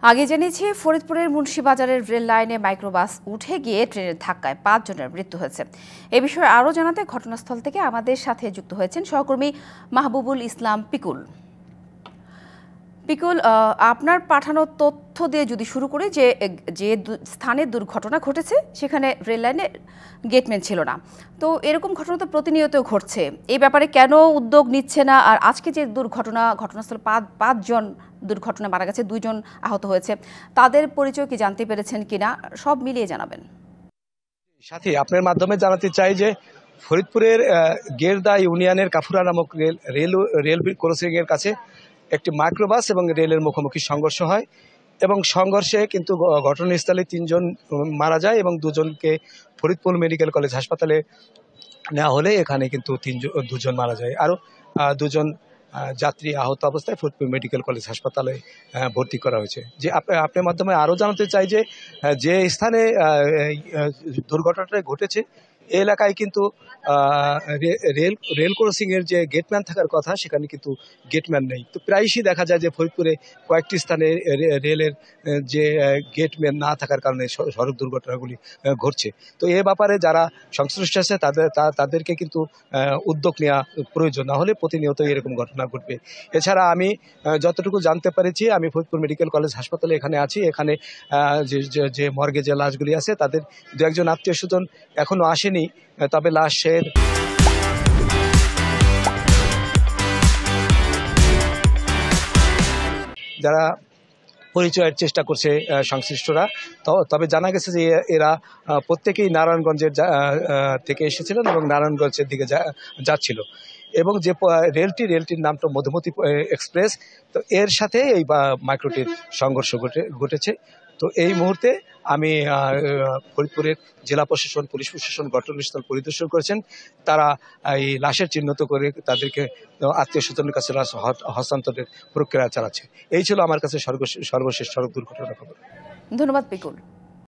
আগে জেনেছি ফরিদপুরের মুন্সিবাজারের রেল লাইনে মাইক্রোবাস উঠে গিয়ে ট্রেনের ধাক্কায় ৫ জনের মৃত্যু হয়েছে। এ বিষয়ে আরও জানাতে ঘটনাস্থল থেকে আমাদের সাথে যুক্ত হয়েছেন সহকর্মী মাহবুবুল ইসলাম পিকুল। আপনার পাঠানো তথ্য দিয়ে যদি শুরু করি, যে স্থানে দুর্ঘটনা ঘটেছে সেখানে রেল লাইনে গেটম্যান ছিল না। তো এরকম ঘটনা তো প্রতিনিয়ত ঘটছে, এই ব্যাপারে কেন উদ্যোগ নিচ্ছে না? আর আজকে যে ঘটনাস্থলে ৫ জন দুর্ঘটনা মারা গেছে, ২ জন আহত হয়েছে, তাদের পরিচয় কি জানতে পেরেছেন কিনা, সব মিলিয়ে জানাবেন। সাথী, আপনার মাধ্যমে জানাতে চাই যে ফরিদপুরের গেরদা ইউনিয়নের কাফুরা নামক রেল ক্রসিং এর কাছে একটি মাইক্রোবাস এবং রেলের মুখোমুখি সংঘর্ষ হয় এবং সংঘর্ষে কিন্তু ঘটনাস্থলে ৩ জন মারা যায় এবং ২ জনকে ফরিদপুর মেডিকেল কলেজ হাসপাতালে নেওয়া হলে এখানে কিন্তু ২ জন মারা যায়। আরও ২ জন যাত্রী আহত অবস্থায় ফরিদপুর মেডিকেল কলেজ হাসপাতালে ভর্তি করা হয়েছে। যে আপনার মাধ্যমে আরও জানাতে চাই যে স্থানে দুর্ঘটনাটা ঘটেছে এই এলাকায় কিন্তু রেল ক্রসিং এর যে গেটম্যান থাকার কথা সেখানে কিন্তু গেটম্যান নেই। তো প্রায়শই দেখা যায় যে ফরিদপুরে কয়েকটি স্থানে রেলের যে গেটম্যান না থাকার কারণে সড়ক দুর্ঘটনাগুলি ঘটছে। তো এ ব্যাপারে যারা সংশ্লিষ্ট আছে তাদেরকে কিন্তু উদ্যোগ নেওয়া প্রয়োজন, না হলে প্রতিনিয়ত এরকম ঘটনা ঘটবে। এছাড়া আমি যতটুকু জানতে পেরেছি, আমি ফরিদপুর মেডিকেল কলেজ হাসপাতালে এখানে আছি। এখানে যে মর্গে যে লাশগুলি আছে তাদের 2-1 জন আত্মীয় স্বজন এখনো আসেনি, তবে লাশের যারা পরিচয়ের চেষ্টা করছে সংশ্লিষ্টরা, তবে জানা গেছে যে এরা প্রত্যেকেই নারায়ণগঞ্জের থেকে এসেছিলেন এবং নারায়ণগঞ্জের দিকে যাচ্ছিল এবং যে রেলটির নামটা মধুমতি এক্সপ্রেস। তো এর সাথে এই মাইক্রোটির সংঘর্ষ ঘটেছে। তো এই মুহূর্তে আমি ফরিদপুরের জেলা প্রশাসন, পুলিশ প্রশাসন ঘটনাস্থল পরিদর্শন করেছেন। তারা এই লাশের চিহ্নিত করে তাদেরকে আত্মীয় স্বজনের কাছে হস্তান্তরের প্রক্রিয়া চালাচ্ছে। এই ছিল আমার কাছে সর্বশেষ সড়ক দুর্ঘটনার খবর। ধন্যবাদ পিকুল।